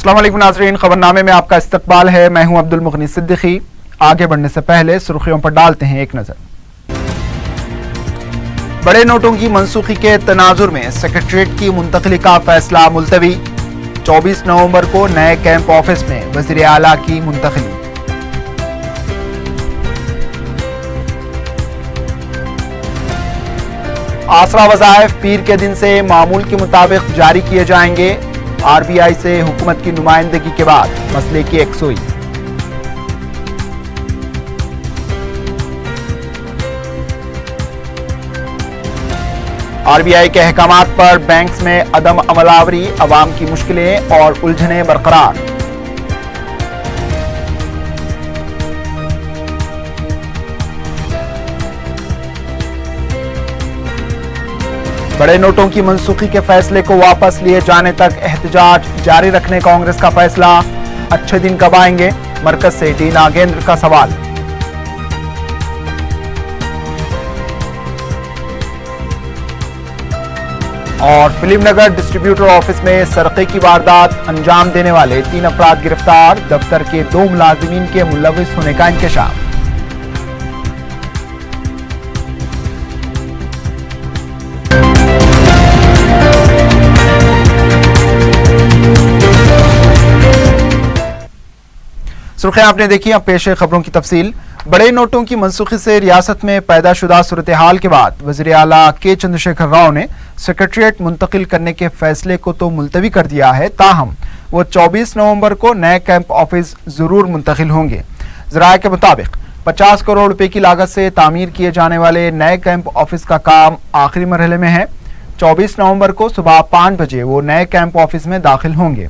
अस्सलाम वालेकुम नाज़रीन, खबरनामे में आपका इस्तकबाल है। मैं हूं अब्दुल मुगनी सिद्दीकी। आगे बढ़ने से पहले सुर्खियों पर डालते हैं एक नजर। बड़े नोटों की मनसूखी के तनाजुर में सेक्रेटरीट की मुंतकली का फैसला मुलतवी। 24 नवंबर को नए कैंप ऑफिस में वज़ीर आला की मुंतकली। आसरा वज़ाइफ पीर के दिन से मामूल के मुताबिक जारी किए जाएंगे। आरबीआई से हुकूमत की नुमाइंदगी के बाद मसले की यकसुई। आरबीआई के अहकामात पर बैंक्स में अदम अमलावरी, अवाम की मुश्किलें और उलझनें बरकरार। बड़े नोटों की मनसूखी के फैसले को वापस लिए जाने तक एहतजाज जारी रखने कांग्रेस का फैसला। अच्छे दिन कब आएंगे, मरकज से डी नागेंद्र का सवाल। और फिल्म नगर डिस्ट्रीब्यूटर ऑफिस में सरक़े की वारदात अंजाम देने वाले 3 अफराद गिरफ्तार। दफ्तर के 2 मुलाजिमीन के मुलविस होने का इंकशाफ। सुर्खियां आपने देखी, अब पेश है खबरों की तफसील। बड़े नोटों की मनसूखी से रियासत में पैदा शुदा सूरत हाल के बाद वज़ीर आला के चंद्रशेखर राव ने सेक्रेटरीट मुंतकिल करने के फैसले को तो मुलतवी कर दिया है, ताहम वो 24 नवंबर को नए कैंप ऑफिस जरूर मुंतकिल होंगे। ज़राए के मुताबिक 50 करोड़ रुपए की लागत से तामीर किए जाने वाले नए कैंप ऑफिस का काम आखिरी मरहले में है। 24 नवंबर को सुबह 5 बजे वो नए कैंप ऑफिस में दाखिल होंगे।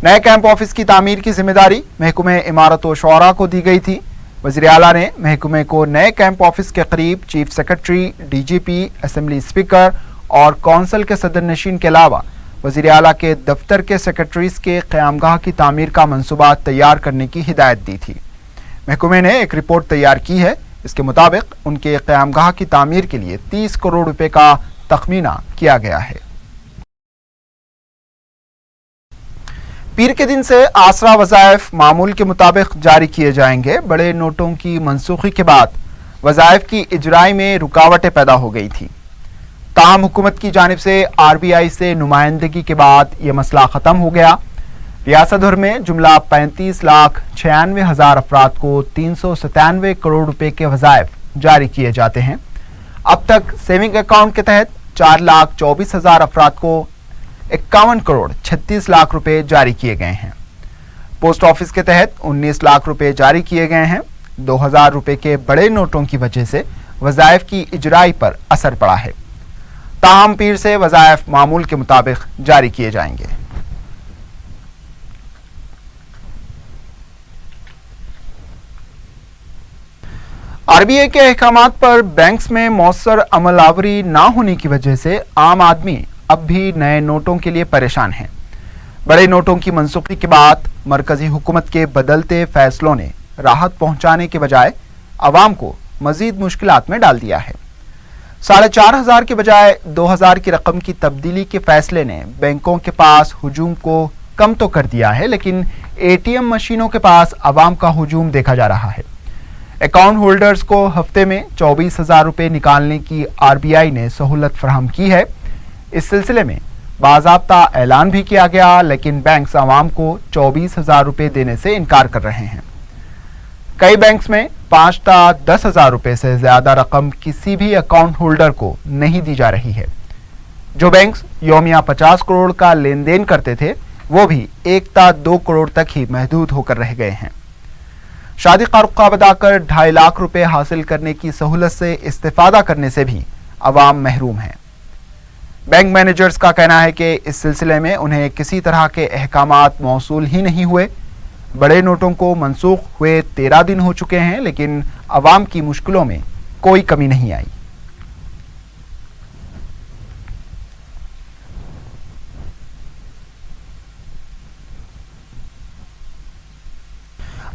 नए कैंप ऑफिस की तामीर की जिम्मेदारी महकमे इमारत व शौरा को दी गई थी। वज़ीर आला ने महकमे को नए कैंप ऑफिस के करीब chief secretary, DGP, assembly speaker और कौंसल के सदर नशीन के अलावा वज़ीर आला के दफ्तर के सेक्रेटरीज के क़यामगाह की तामीर का मंसूबा तैयार करने की हिदायत दी थी। महकमे ने एक रिपोर्ट तैयार की है। इसके मुताबिक उनके क़यामगाह की तामीर के लिए 30 करोड़ रुपए का तखमीना किया गया है। पीर के दिन से आसरा वज़ाइफ मामूल के मुताबिक जारी किए जाएंगे। बड़े नोटों की मनसूखी के बाद वज़ाइफ की इजराई में रुकावटें पैदा हो गई थी। ताहम हुकूमत की जानिब से आरबीआई से नुमाइंदगी के बाद यह मसला ख़त्म हो गया। रियासत भर में जुमला 35,96,000 अफराद को 397 करोड़ रुपए के वज़ाइफ जारी किए जाते हैं। अब तक सेविंग अकाउंट के तहत 4,24,000 अफराद को 51 करोड़ 36 लाख रुपए जारी किए गए हैं। पोस्ट ऑफिस के तहत 19 लाख रुपए जारी किए गए हैं। 2000 रुपए के बड़े नोटों की वजह से वज़ाइफ की इजराई पर असर पड़ा है। ताहम पीर से वज़ाइफ मामूल के मुताबिक जारी किए जाएंगे। आरबीआई के अहकामात पर बैंक्स में मौसर अमलावरी ना होने की वजह से आम आदमी अब भी नए नोटों के लिए परेशान हैं। बड़े नोटों की मनसूखी के बाद मरकजी हुकूमत के बदलते फैसलों ने राहत पहुंचाने के बजाय अवाम को मजीद मुश्किलात में डाल दिया है। 4,500 के बजाय 2,000 की रकम की तब्दीली के फैसले ने बैंकों के पास हुजूम को कम तो कर दिया है, लेकिन एटीएम मशीनों के पास अवाम का हुजूम देखा जा रहा है। अकाउंट होल्डर्स को हफ्ते में 24,000 रुपए निकालने की आरबीआई ने सहूलत फराहम की है। इस सिलसिले में बाज़ाब्ता ऐलान भी किया गया, लेकिन बैंक्स आवाम को 24,000 रुपए देने से इनकार कर रहे हैं। कई बैंक्स में 5 ta 10,000 रुपए से ज्यादा रकम किसी भी अकाउंट होल्डर को नहीं दी जा रही है। जो बैंक्स यौमिया 50 करोड़ का लेन देन करते थे, वो भी 1 ta 2 करोड़ तक ही महदूद होकर रह गए हैं। शादी का रुक़ा बताकर 2.5 लाख रुपए हासिल करने की सहूलत से इस्तेफादा करने से भी अवाम महरूम है। बैंक मैनेजर्स का कहना है कि इस सिलसिले में उन्हें किसी तरह के अहकामात मौसूल ही नहीं हुए। बड़े नोटों को मनसूख हुए 13 दिन हो चुके हैं, लेकिन अवाम की मुश्किलों में कोई कमी नहीं आई।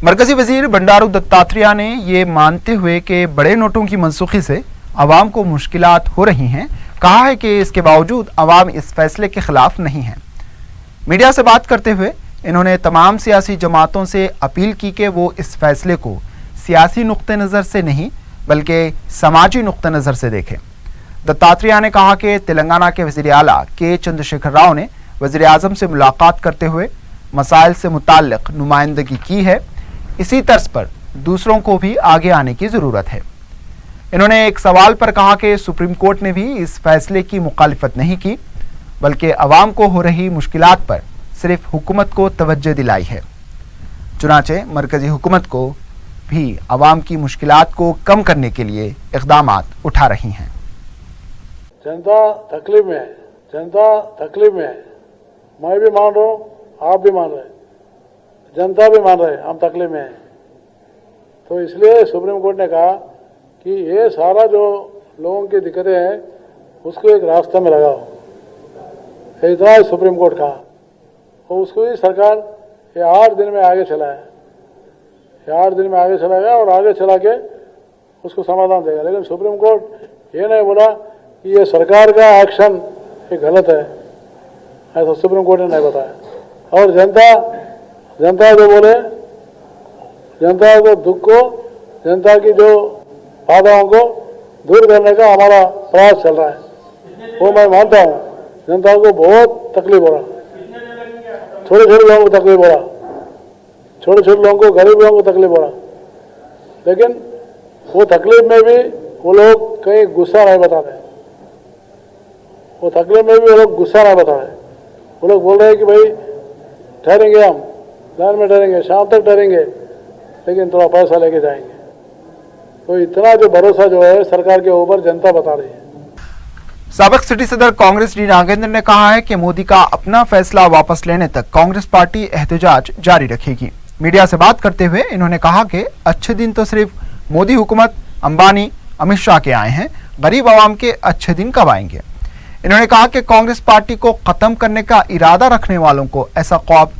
मरकजी वजीर बंडारू दत्तात्रेय ने ये मानते हुए कि बड़े नोटों की मनसूखी से अवाम को मुश्किलात हो रही हैं, कहा है कि इसके बावजूद अवाम इस फैसले के खिलाफ नहीं है। मीडिया से बात करते हुए इन्होंने तमाम सियासी जमातों से अपील की कि वो इस फैसले को सियासी नुक्ते नज़र से नहीं बल्कि समाजी नुक्ते नज़र से देखें। दत्तात्रेय ने कहा कि तेलंगाना के वज़ीर आला के चंद्रशेखर राव ने वज़ीर आज़म से मुलाकात करते हुए मसाइल से मुताल्लिक़ नुमाइंदगी की है, इसी तर्ज पर दूसरों को भी आगे आने की ज़रूरत है। इन्होंने एक सवाल पर कहा कि सुप्रीम कोर्ट ने भी इस फैसले की मुखालिफत नहीं की बल्कि अवाम को हो रही मुश्किलात पर सिर्फ हुकूमत को तवज्जो दिलाई है। चुनाचे मरकजी हुकूमत को भी अवाम की मुश्किलात को कम करने के लिए इक़दामात उठा रही हैं। जनता तकलीफ में है, जनता तकलीफ में है। मैं भी मान रहा हूँ, आप भी मान रहे हैं, जनता भी मान रहे हैं, हम तकलीफ में हैं। तो इसलिए सुप्रीम कोर्ट ने कहा कि ये सारा जो लोगों की दिक्कतें हैं उसको एक रास्ते में लगाओ, इतना ही सुप्रीम कोर्ट कहा। और उसको ही सरकार ये 8 दिन में आगे चलाया, ये 8 दिन में आगे चलाएगा और आगे चला के उसको समाधान देगा। लेकिन सुप्रीम कोर्ट ये नहीं बोला कि ये सरकार का एक्शन ये गलत है, ऐसा सुप्रीम कोर्ट ने नहीं बताया। और जनता जो बोले, जनता को दुख को, जनता की जो बाधाओं को दूर करने का हमारा प्रयास चल रहा है, वो मैं मानता हूँ। जनता को बहुत तकलीफ हो रहा, छोटे छोटे लोगों को तकलीफ हो रहा, छोटे छोटे लोगों को, गरीब लोगों को तकलीफ हो रहा। लेकिन वो तकलीफ में भी वो लोग कहीं गुस्सा नहीं बताते, वो तकलीफ में भी वो लोग गुस्सा नहीं बता रहे। वो लोग बोल रहे हैं कि भाई ठहरेंगे, हम लाइन में ठहरेंगे, शाम तक ठहरेंगे, लेकिन थोड़ा पैसा लेके जाएंगे। तो इतना जो भरोसा जो है सरकार के ऊपर जनता बता रही है। साबिक सिटी सदर कांग्रेस डी नागेंद्र ने कहा है कि मोदी का अपना फैसला वापस लेने तक कांग्रेस पार्टी एहतजाज जारी रखेगी। मीडिया से बात करते हुए इन्होंने कहा कि अच्छे दिन तो सिर्फ मोदी हुकूमत, अंबानी, अमित शाह के आए हैं, गरीब आवाम के अच्छे दिन कब आएंगे। इन्होंने कहा कि कांग्रेस पार्टी को खत्म करने का इरादा रखने वालों को ऐसा ख्वाब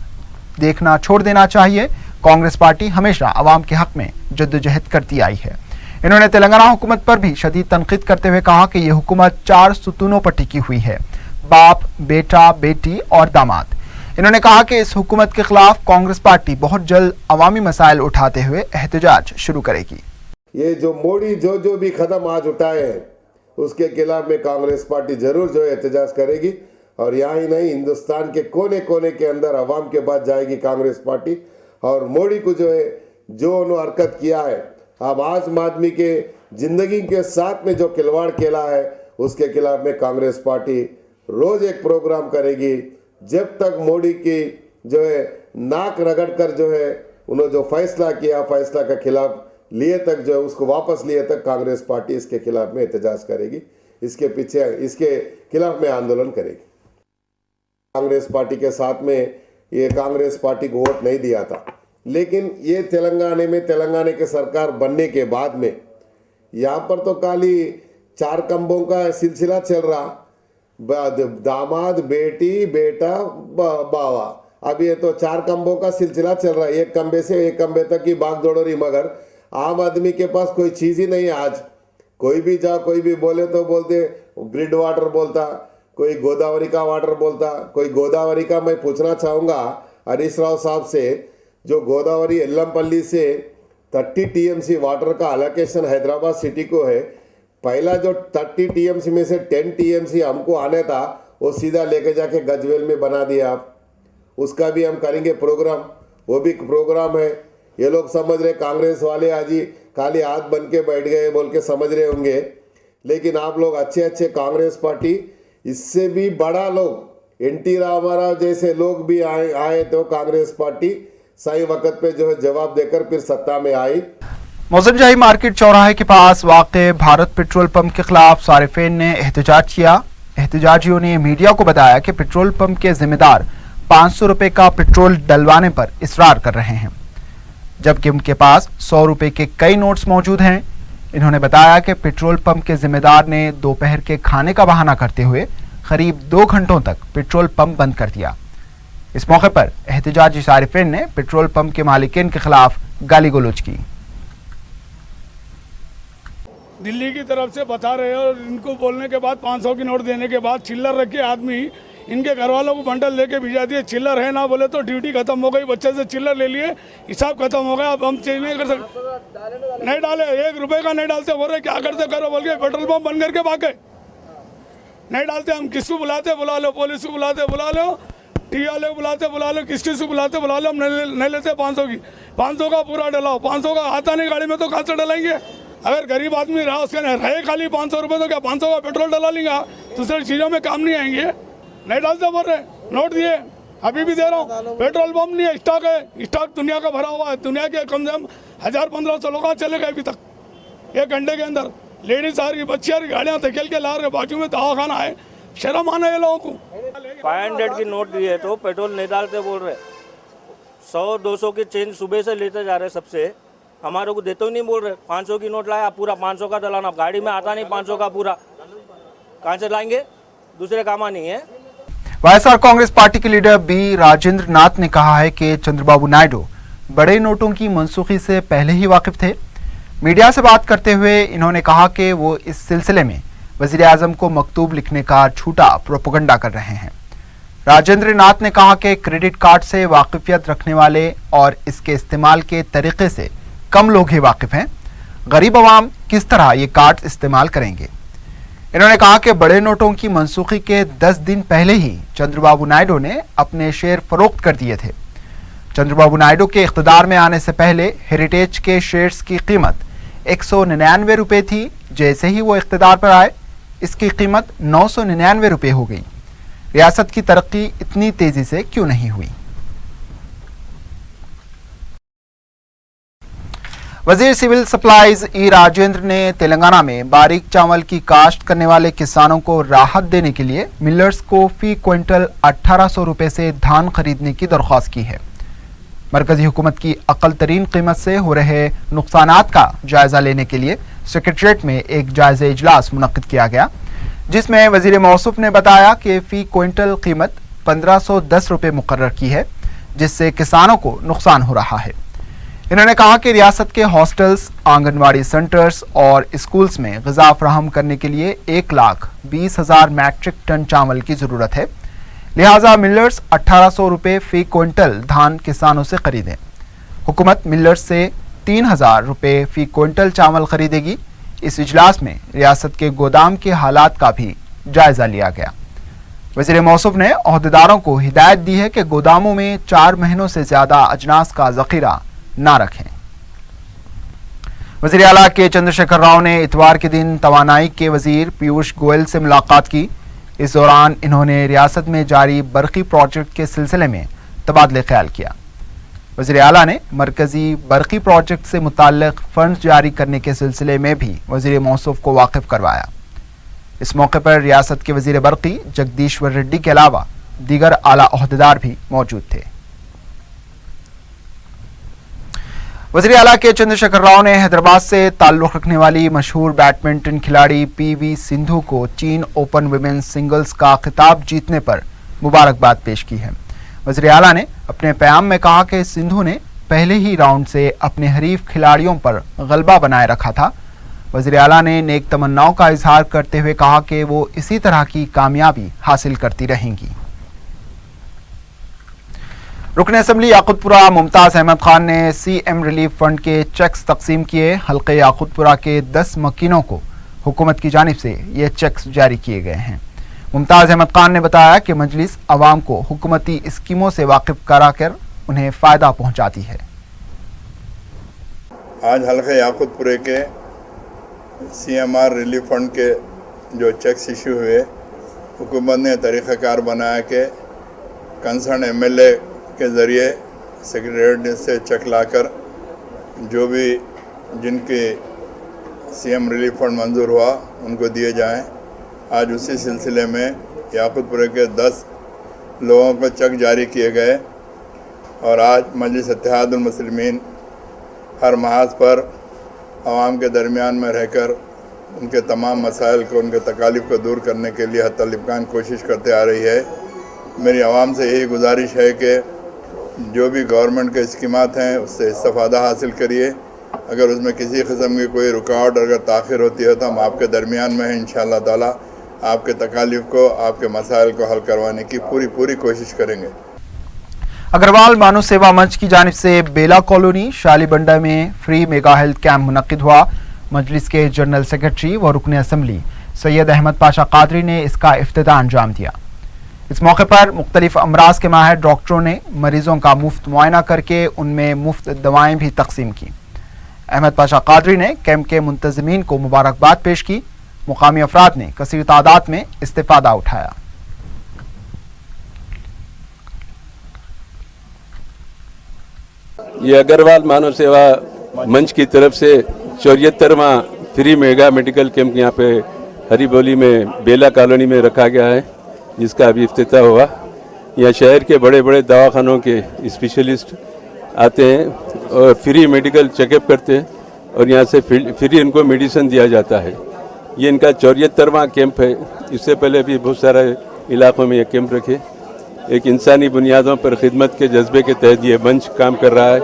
देखना छोड़ देना चाहिए। कांग्रेस पार्टी हमेशा आवाम के हक में जद्दोजहद करती आई है। इन्होंने तेलंगाना हुकूमत पर भी शदीद तनकीद करते हुए कहा कि यह हुकूमत 4 सुतूनों पर टिकी हुई है, बाप, बेटा, बेटी और दामाद। इन्होंने कहा कि इस हुकूमत के खिलाफ कांग्रेस पार्टी बहुत जल्द अवामी मसाइल उठाते हुए एहतजाज शुरू करेगी। ये जो मोदी जो भी कदम आज उठाए हैं उसके खिलाफ में कांग्रेस पार्टी जरूर जो है एहतजाज करेगी। और यहाँ ही नहीं, हिंदुस्तान के कोने कोने के अंदर अवाम के पास जाएगी कांग्रेस पार्टी। और मोदी को जो है जो उन्होंने हरकत किया है, अब आम आदमी के जिंदगी के साथ में जो खिलवाड़ खेला है उसके खिलाफ में कांग्रेस पार्टी रोज एक प्रोग्राम करेगी। जब तक मोदी की जो है नाक रगड़ कर जो है उन्होंने जो फैसला किया, फैसला के खिलाफ लिए तक जो है उसको वापस लिए तक कांग्रेस पार्टी इसके खिलाफ में एहतजाज करेगी, इसके पीछे इसके खिलाफ में आंदोलन करेगी। कांग्रेस पार्टी के साथ में ये कांग्रेस पार्टी को वोट नहीं दिया था, लेकिन ये तेलंगाना के सरकार बनने के बाद में यहाँ पर तो खाली 4 खंभों का सिलसिला चल रहा, दामाद, बेटी, बेटा, बावा। अब ये तो 4 खंभों का सिलसिला चल रहा है, एक खंबे से एक खंबे तक की भाग दौड़ रही। मगर आम आदमी के पास कोई चीज़ ही नहीं है। आज कोई भी जाओ, कोई भी बोले तो बोलते ग्रिड वाटर बोलता, कोई गोदावरी का वाटर बोलता, कोई गोदावरी का। मैं पूछना चाहूँगा हरीश राव साहब से, जो गोदावरी एल्लमपल्ली से 30 TMC वाटर का अलोकेशन हैदराबाद सिटी को है, पहला जो 30 TMC में से 10 TMC हमको आने था वो सीधा लेके जाके गजवेल में बना दिया आप। उसका भी हम करेंगे प्रोग्राम, वो भी प्रोग्राम है। ये लोग समझ रहे कांग्रेस वाले आज ही खाली हाथ बन के बैठ गए बोल के समझ रहे होंगे, लेकिन आप लोग अच्छे कांग्रेस पार्टी, इससे भी बड़ा लोग NT रामाराव जैसे लोग भी आए तो कांग्रेस पार्टी सही वक्त पे जो है जवाब देकर फिर सत्ता में आई। मौसमशाही मार्केट चौराहे के पास वाक़े भारत पेट्रोल पंप के खिलाफ सारिफीन ने एहतजाज किया। एहतजाजियों ने मीडिया को बताया कि पेट्रोल पंप के जिम्मेदार 500 रुपये का पेट्रोल डलवाने पर इसरार कर रहे हैं, जबकि उनके पास 100 रुपये के कई नोट्स मौजूद हैं। इन्होंने बताया कि पेट्रोल पंप के जिम्मेदार ने दोपहर के खाने का बहाना करते हुए करीब 2 घंटों तक पेट्रोल पंप बंद कर दिया। इस मौके पर एहतजाजी सारिफीन ने पेट्रोल पंप के मालिकीन के खिलाफ गाली गलौज की। दिल्ली की तरफ से बता रहे हैं और इनको बोलने के बाद 500 की नोट देने के बाद चिल्लर रख के आदमी इनके घर वालों को बंडल लेके भिजा दिए। चिल्लर है ना बोले तो ड्यूटी खत्म हो गई, बच्चे से चिल्लर ले लिए, हिसाब खत्म हो गया, अब हम चेंज नहीं कर सकते। नहीं डाले, 1 रुपए का नहीं डालते, बोल रहे क्या करते करो बोल के पेट्रोल पंप बंद करके भागे। नहीं डालते, हम किसको बुलाते बुला लो, पुलिस को बुलाते बुला लो, टी वाले को बुलाते बुला लो, किस को बुलाते बुला लो, हम नहीं लेते 500 की। 500 का पूरा डलाओ, 500 का आता नहीं गाड़ी में तो कहाँ से डलाएंगे। अगर गरीब आदमी रहा उसका रहे खाली 500 रुपये तो क्या 500 का पेट्रोल डला लेंगे, दूसरी चीज़ों में काम नहीं आएंगे। नहीं डालते बोल रहे, नोट दिए, अभी भी दे रहा हूँ। पेट्रोल पंप नहीं है, स्टॉक है, स्टॉक दुनिया का भरा हुआ है। दुनिया के कम से कम 1000-1500 लोग चले गए अभी तक 1 घंटे के अंदर। लेडीज आ रही, बच्ची आ रही, गाड़ियाँ धकेल के ला रहे, बाजू में दवाखाना है, शर्म आना है लोगों को। 500 की नोट दिए तो पेट्रोल नहीं डालते बोल रहे। 100-200 की चेंज सुबह से लेते जा रहे सबसे, हमारे को देते ही नहीं बोल रहे। 500 की नोट लाया, पूरा 500 का डलाना, गाड़ी में आता नहीं 500 का पूरा, कहाँ से लाएंगे, दूसरे काम नहीं है। वाईएसआर कांग्रेस पार्टी के लीडर बी राजेंद्र नाथ ने कहा है कि चंद्रबाबू नायडू बड़े नोटों की मनसूखी से पहले ही वाकिफ थे। मीडिया से बात करते हुए इन्होंने कहा कि वो इस सिलसिले में वजीर आजम को मकतूब लिखने का झूठा प्रोपेगेंडा कर रहे हैं। राजेंद्र नाथ ने कहा कि क्रेडिट कार्ड से वाकिफियत रखने वाले और इसके इस्तेमाल के तरीके से कम लोग ही वाकिफ हैं। गरीब आवाम किस तरह ये कार्ड इस्तेमाल करेंगे। इन्होंने कहा कि बड़े नोटों की मनसूखी के 10 दिन पहले ही चंद्रबाबू नायडू ने अपने शेयर फरोख्त कर दिए थे। चंद्रबाबू नायडू के इख्तिदार में आने से पहले हेरिटेज के शेयर्स की कीमत 199 रुपये थी। जैसे ही वो इख्तिदार पर आए इसकी कीमत 999 रुपये हो गई। रियासत की तरक्की इतनी तेजी से क्यों नहीं हुई। वजीर सिविल सप्लाईज ई राजेंद्र ने तेलंगाना में बारीक चावल की काश्त करने वाले किसानों को राहत देने के लिए मिलर्स को फी क्विंटल 1800 रुपये से धान खरीदने की दरख्वास्त की है। मरकजी हुकूमत की अकल तरीन कीमत से हो रहे नुकसानात का जायजा लेने के लिए सेक्रेटरीट में एक जायजा इजलास मुनक्किद किया गया, जिसमें वजीर मौसूफ ने बताया कि फी क्विंटल कीमत 1510 रुपये मुकर्रर की है, जिससे किसानों को नुकसान हो रहा है। इन्होंने कहा कि रियासत के हॉस्टल्स, आंगनवाड़ी सेंटर्स और स्कूल्स में ग़िज़ा फराहम करने के लिए 1,20,000 मैट्रिक टन चावल की ज़रूरत है, लिहाजा मिलर्स 1800 रुपये फ़ी क्विंटल धान किसानों से खरीदें। हुकूमत मिलर्स से 3000 रुपये फ़ी क्विंटल चावल खरीदेगी। इस इजलास में रियासत के गोदाम के हालात का भी जायज़ा लिया गया। वज़ीर मौसूफ ने अहदेदारों को हिदायत दी है कि गोदामों में 4 महीनों से ज़्यादा अजनास का ज़ख़ीरा ना रखें। वज़ीर आला के चंद्रशेखर राव ने इतवार के दिन तवानाई के वज़ीर पीयूष गोयल से मुलाकात की। इस दौरान इन्होंने रियासत में जारी बरक़ी प्रोजेक्ट के सिलसिले में तबादले ख्याल किया। वज़ीर आला ने मरकज़ी बरक़ी प्रोजेक्ट से मुताल्लिक़ फ़ंड जारी करने के सिलसिले में भी वज़ीर मौसूफ को वाकिफ़ करवाया। इस मौके पर रियासत के वज़ीर बरक़ी जगदीश्वर रेड्डी के अलावा दीगर आला अहदेदार भी मौजूद थे। वज़ीर आला के चंद्रशेखर राव ने हैदराबाद से ताल्लुक़ रखने वाली मशहूर बैडमिंटन खिलाड़ी पीवी सिंधु को चीन ओपन विमेंस सिंगल्स का खिताब जीतने पर मुबारकबाद पेश की है। वज़ीर आला ने अपने पैगाम में कहा कि सिंधु ने पहले ही राउंड से अपने हरीफ खिलाड़ियों पर गलबा बनाए रखा था। वज़ीर आला ने नेक तमन्नाओं का इजहार करते हुए कहा कि वो इसी तरह की कामयाबी हासिल करती रहेंगी। रुकन असम्बली याकूतपुरा मुमताज़ अहमद खान ने सीएम रिलीफ फंड के चेक्स तकसीम किए। हल्के याकूतपुरा के 10 मकीनों को हुकूमत की जानिब से ये चेक्स जारी किए गए हैं। मुमताज़ अहमद खान ने बताया कि मजलिस आवाम को हुकूमती स्कीमों से वाकिफ कराकर उन्हें फ़ायदा पहुँचाती है। आज हल्के याकूतपुरे के सीएमआर रिलीफ फंड के जो चेक्स इशू हुए, हुकूमत ने तरीक़ाकार बनाया कि कंसर्न एमएलए के ज़रिए सेक्रेटरीट से चेक लाकर जो भी जिनके सीएम रिलीफ फंड मंजूर हुआ उनको दिए जाएं। आज उसी सिलसिले में याकूतपुरे के 10 लोगों को चेक जारी किए गए और आज मजलिस इत्तेहादुल मुस्लिमीन हर महाज पर आवाम के दरमियान में रहकर उनके तमाम मसाइल को, उनके तकालीफ को दूर करने के लिए हद इम्कान कोशिश करते आ रही है। मेरी आवाम से यही गुजारिश है कि जो भी गवर्नमेंट के स्कीमात हैं उससे इस्तेफ़ादा हासिल करिए। अगर उसमें किसी किस्म की कोई रुकावट अगर ताख़िर होती है तो हम आपके दरमियान में हैं इंशाअल्लाह ताला। आपके तकालीफ को, आपके मसाइल को हल करवाने की पूरी कोशिश करेंगे। अग्रवाल मानव सेवा मंच की जानिब से बेला कॉलोनी शालीबंडा में फ्री मेगा हेल्थ कैंप मुनक्किद हुआ। मजलिस के जनरल सेक्रेटरी व रुकन असम्बली सैयद अहमद पाशा कादरी ने इसका इफ्तिताह अंजाम दिया। इस मौके पर मुख्तलिफ अमराज के माहिर डॉक्टरों ने मरीजों का मुफ्त मुआयना करके उनमें मुफ्त दवाएं भी तकसीम की। अहमद पाशा कादरी ने कैंप के मुंतज़मीन को मुबारकबाद पेश की। मुकामी अफराद ने कसीर तादाद में इस्तिफादा उठाया। ये अग्रवाल मानव सेवा मंच की तरफ से 74वां फ्री मेगा मेडिकल कैंप यहाँ पे हरी बोली में बेला कॉलोनी में रखा गया है, जिसका अभी इफ्तिताह हुआ। यहाँ शहर के बड़े बड़े दवाखानों के स्पेशलिस्ट आते हैं और फ्री मेडिकल चेकअप करते हैं और यहाँ से फ्री इनको मेडिसिन दिया जाता है। ये इनका 74वां कैंप है। इससे पहले भी बहुत सारे इलाकों में ये कैंप रखे। एक इंसानी बुनियादों पर खिदमत के जज्बे के तहत ये मंच काम कर रहा है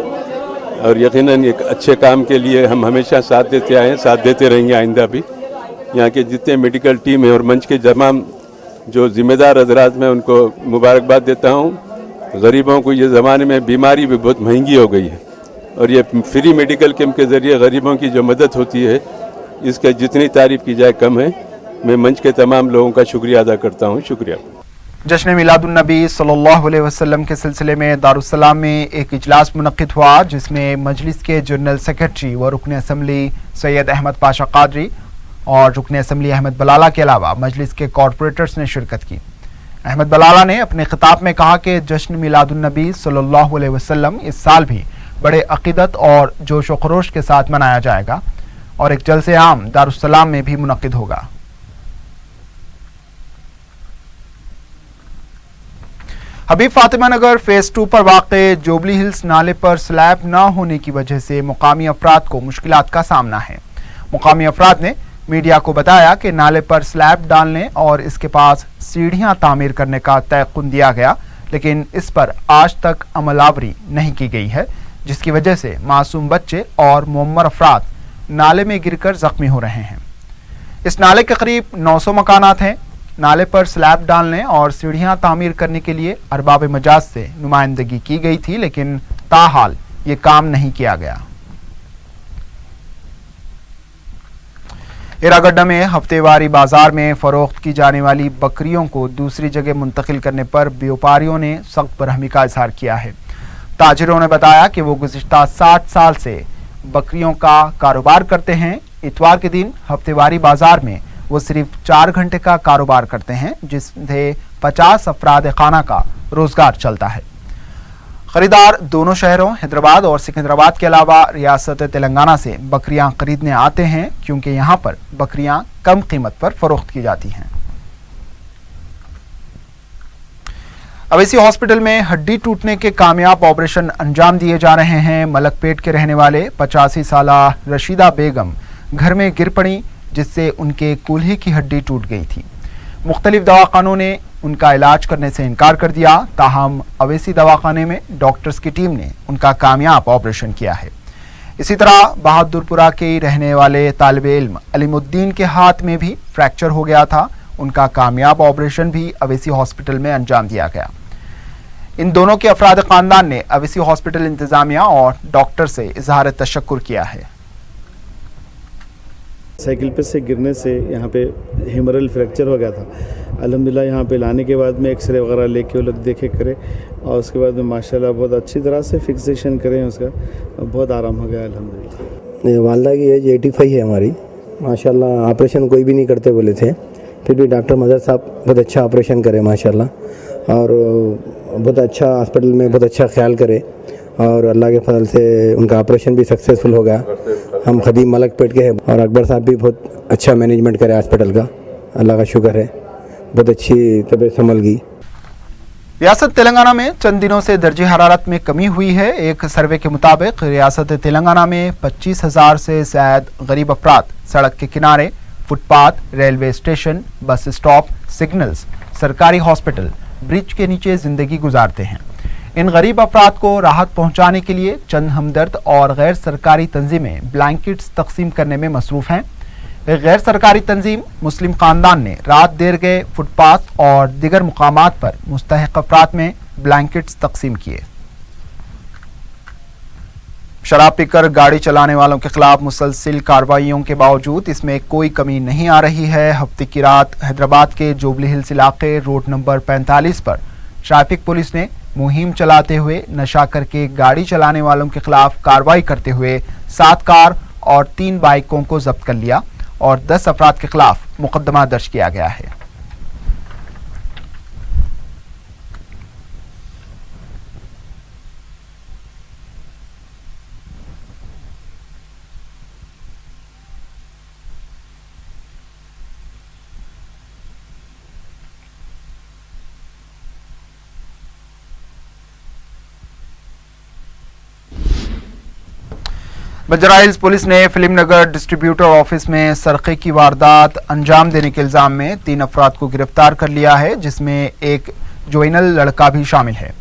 और यकीनन एक अच्छे काम के लिए हम हमेशा साथ देते आए हैं, साथ देते रहेंगे आइंदा भी। यहाँ के जितने मेडिकल टीम है और मंच के तमाम जो जिम्मेदार हजरात मैं उनको मुबारकबाद देता हूँ। गरीबों को ये ज़माने में बीमारी भी बहुत महंगी हो गई है और ये फ्री मेडिकल कैंप के ज़रिए गरीबों की जो मदद होती है इसके जितनी तारीफ़ की जाए कम है। मैं मंच के तमाम लोगों का शुक्रिया अदा करता हूँ। शुक्रिया। जश्न मिलादुन नबी सल्लल्लाहु अलैहि वसल्लम के सिलसिले में दारुस्सलाम में एक इजलास मुनक्किद हुआ, जिसमें मजलिस के जनरल सेक्रेटरी व रुकन असम्बली सैयद अहमद पाशा कादरी और रुकन असम्बली अहमद बलाला के अलावा मजलिस के कॉरपोरेटर्स ने शिरकत की। अहमद बलाला ने अपने खिताब में कहा कि जश्न मिलादुन नबी सल्लल्लाहु अलैहि वसल्लम इस साल भी बड़े अकीदत और जोश व खरोश के साथ मनाया जाएगा और एक जलसे आम दारुस्सलाम में भी मुनक्किद होगा। हबीब फातिमा नगर फेज 2 पर वाक़े जोबली हिल्स नाले पर स्लैब न होने की वजह से मुकामी अफराद को मुश्किलात का सामना है। मुकामी अफराद ने मीडिया को बताया कि नाले पर स्लैब डालने और इसके पास सीढ़ियां तामीर करने का तयक़ुन दिया गया, लेकिन इस पर आज तक अमलावरी नहीं की गई है, जिसकी वजह से मासूम बच्चे और मुअम्मर अफराद नाले में गिरकर जख्मी हो रहे हैं। इस नाले के करीब 900 मकानात हैं। नाले पर स्लैब डालने और सीढ़ियां तामीर करने के लिए अरबाब मजाज से नुमाइंदगी की गई थी, लेकिन ताहाल ये काम नहीं किया गया। इरागड्डा में हफ्तेवारी बाजार में फरोख्त की जाने वाली बकरियों को दूसरी जगह मुंतकिल करने पर व्यापारियों ने सख्त बरहमी का इजहार किया है। ताजिरों ने बताया कि वो गुज़िश्ता 60 साल से बकरियों का कारोबार करते हैं। इतवार के दिन हफ्तेवारी बाजार में वो सिर्फ 4 घंटे का कारोबार करते हैं, जिससे 50 अफराद खाना का रोजगार चलता है। खरीदार दोनों शहरों हैदराबाद और सिकंदराबाद के अलावा रियासत तेलंगाना से बकरियां खरीदने आते हैं, क्योंकि यहां पर बकरियां कम कीमत पर फरोख्त की जाती हैं। अवैसी हॉस्पिटल में हड्डी टूटने के कामयाब ऑपरेशन अंजाम दिए जा रहे हैं। मलकपेट के रहने वाले 85 साला रशीदा बेगम घर में गिर पड़ी, जिससे उनके कूल्हे की हड्डी टूट गई थी। मुख्तलिफ दवाखानों ने उनका इलाज करने से इनकार कर दिया, ताहम अवैसी दवाखाने में डॉक्टर्स की टीम ने उनका कामयाब ऑपरेशन किया है। इसी तरह बहादुरपुरा के रहने वाले तालिबे इल्म अलीमुद्दीन के हाथ में भी फ्रैक्चर हो गया था। उनका कामयाब ऑपरेशन भी अवैसी हॉस्पिटल में अंजाम दिया गया। इन दोनों के अफराद खानदान ने अवैसी हॉस्पिटल इंतजामिया और डॉक्टर से इजहार तशक्कुर किया है। साइकिल पे से गिरने से यहाँ पे हेमरल फ्रैक्चर हो गया था। अल्हम्दुलिल्लाह यहाँ पे लाने के बाद में एक्सरे वगैरह लेके वो लोग देखे करे और उसके बाद में माशाल्लाह बहुत अच्छी तरह से फिक्सेशन करें उसका, बहुत आराम हो गया अल्हम्दुलिल्लाह। वालदा की एज 85 है हमारी। माशाल्लाह ऑपरेशन कोई भी नहीं करते बोले थे, फिर भी डॉक्टर मदर साहब बहुत अच्छा ऑपरेशन करे माशाल्लाह, और बहुत अच्छा हॉस्पिटल में बहुत अच्छा ख्याल करे और अल्लाह के फजल से उनका ऑपरेशन भी सक्सेसफुल हो गया। हम खदीम मलकपेट के हैं और अकबर साहब भी बहुत अच्छा मैनेजमेंट करे हॉस्पिटल का, अल्लाह का शुक्र है, बहुत अच्छी तबीयत संभल गई। रियासत तेलंगाना में चंद दिनों से दर्जे हरारत में कमी हुई है। एक सर्वे के मुताबिक रियासत तेलंगाना में 25,000 से ज़ायद गरीब अफराद सड़क के किनारे, footpath, railway station, bus stop, signals, सरकारी हॉस्पिटल, ब्रिज के नीचे जिंदगी गुजारते हैं। इन गरीब अफराद को राहत पहुंचाने के लिए चंद हमदर्द और गैर सरकारी तंजीमें ब्लैंकेट्स तकसीम करने में मसरूफ़ हैं। एक गैर सरकारी तंजीम मुस्लिम खानदान ने रात देर गए फुटपाथ और दिगर मुकामात पर मुस्तहिक अफराद में ब्लैंकेट्स तकसीम किए। शराब पीकर गाड़ी चलाने वालों के खिलाफ मुसलसिल कार्रवाइयों के बावजूद इसमें कोई कमी नहीं आ रही है। हफ्ते की रात हैदराबाद के जुबली हिल्स इलाके रोड नंबर 45 पर ट्रैफिक पुलिस ने मुहिम चलाते हुए नशा करके गाड़ी चलाने वालों के खिलाफ कार्रवाई करते हुए 7 कार और 3 बाइकों को जब्त कर लिया और 10 अफराद के खिलाफ मुकदमा दर्ज किया गया है। बंजारा हिल्स पुलिस ने फिल्म नगर डिस्ट्रीब्यूटर ऑफिस में सरक़े की वारदात अंजाम देने के इल्जाम में 3 अफराद को गिरफ्तार कर लिया है, जिसमें एक ज्वाइनल लड़का भी शामिल है।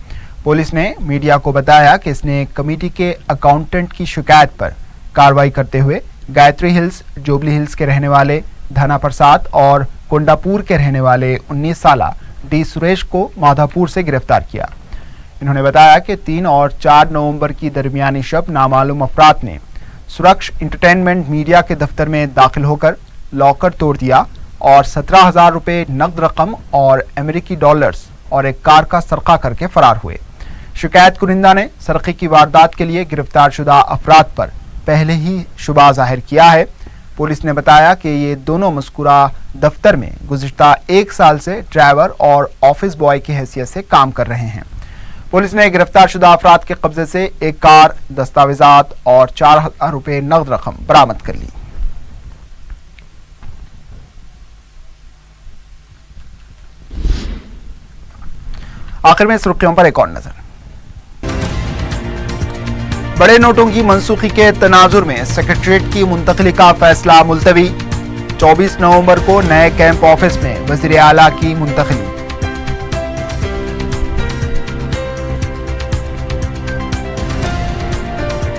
पुलिस ने मीडिया को बताया कि इसने कमेटी के अकाउंटेंट की शिकायत पर कार्रवाई करते हुए गायत्री हिल्स, जुबली हिल्स के रहने वाले धना प्रसाद और कोंडापुर के रहने वाले 19 साल डी सुरेश को माधापुर से गिरफ्तार किया। इन्होंने बताया कि 3 और 4 नवंबर की दरमियानी शब नामालूम अफराद ने सुरक्ष इंटरटेनमेंट मीडिया के दफ्तर में दाखिल होकर लॉकर तोड़ दिया और 17,000 रुपये नकद रकम और अमेरिकी डॉलर्स और एक कार का सरका करके फरार हुए। शिकायत कुनिंदा ने सरक़े की वारदात के लिए गिरफ्तार शुदा अफराद पर पहले ही शुबा जाहिर किया है। पुलिस ने बताया कि ये दोनों मज़कूरा दफ्तर में गुज़िश्ता 1 साल से ड्राइवर और ऑफिस बॉय की हैसियत से काम कर रहे हैं। पुलिस ने गिरफ्तार शुदा अफराद के कब्जे से एक कार, दस्तावेजात और 4,000 रुपये नकद रकम बरामद कर ली। आखिर में सुर्खियों पर एक और नजर। बड़े नोटों की मनसूखी के तनाजुर में सेक्रेटरीट की मुंतकली का फैसला मुलतवी। 24 नवंबर को नए कैंप ऑफिस में वजीर आला की मुंतकली।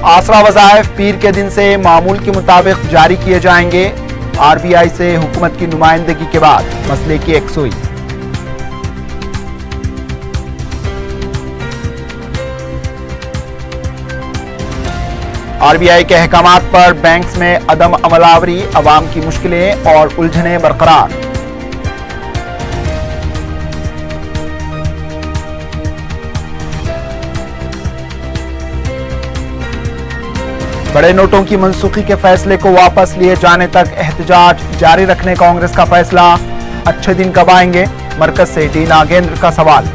आसरा वज़ाइफ पीर के दिन से मामूल के मुताबिक जारी किए जाएंगे। आरबीआई से हुकूमत की नुमाइंदगी के बाद मसले की यकसुई। आरबीआई के अहकामात पर बैंक्स में अदम अमलावरी, अवाम की मुश्किलें और उलझनें बरकरार। बड़े नोटों की मनसूखी के फैसले को वापस लिए जाने तक एहतजाज जारी रखने कांग्रेस का फैसला। अच्छे दिन कब आएंगे, मरकज से डी नागेंद्र का सवाल।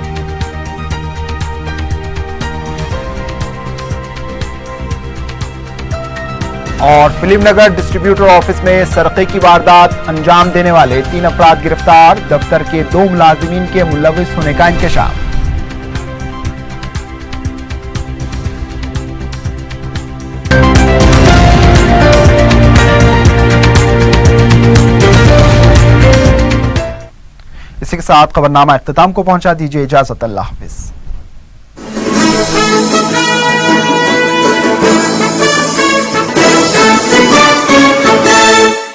और फिल्म नगर डिस्ट्रीब्यूटर ऑफिस में सरक़े की वारदात अंजाम देने वाले 3 अफराद गिरफ्तार। दफ्तर के 2 मुलाजिमीन के मुलविस होने का इंकशाफ। इसी के साथ खबरनामा इख्तिताम को पहुंचा। दीजिए इजाजत। अल्लाह हाफिज।